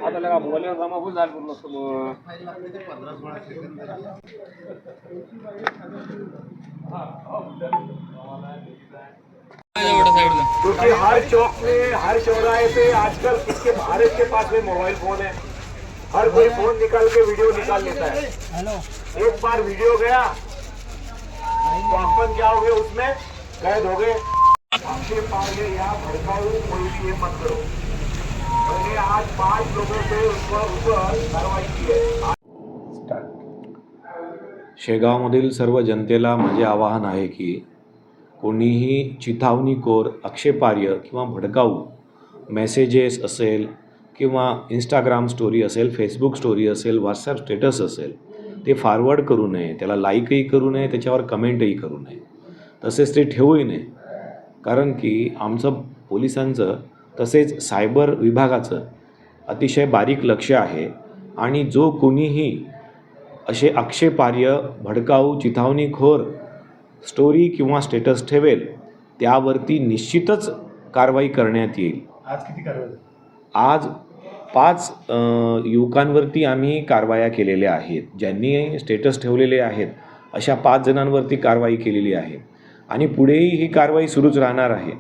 आता लगा बोलण्यावर जमा फुल झालं पूर्ण समोर. क्योंकि हर चौक में, हर चौराहे पे आजकल किसके भारत के पास में मोबाइल फोन है. हर कोई फोन निकाल के वीडियो निकाल लेता है. एक बार वीडियो गया तो अपन क्या हो गए, उसमें कैद हो गए. आपके पाले या भड़काऊ कोई भी ये मत करो. मैंने आज 5 लोगों पे ऊपर कार्रवाई की है. शेगावमधील सर्व जनतेला माझे आवाहन आहे की कोणीही चिथावणीखोर, आक्षेपार्ह किंवा भडकाऊ मेसेजेस असेल किंवा इंस्टाग्राम स्टोरी असेल, फेसबुक स्टोरी असेल, व्हॉट्सॲप स्टेटस असेल, ते फॉरवर्ड करू नये, त्याला लाईकही करू नये, त्याच्यावर कमेंटही करू नये, तसेच ते ठेवूही नये. कारण की आमचं पोलिसांचं तसेच सायबर विभागाचं अतिशय बारीक लक्ष आहे आणि जो कोणीही असे आक्षेपार्ह, भडकाऊ, चिथावणीखोर स्टोरी किंवा स्टेटस ठेवेल त्यावरती निश्चितच कारवाई करण्यात येईल. आज किती कारवाई? आज 5 युवकांवरती आम्ही कारवाया केलेल्या आहेत. ज्यांनी स्टेटस ठेवलेले आहेत अशा 5 जणांवरती कारवाई केलेली आहे आणि पुढेही ही कारवाई सुरूच राहणार आहे.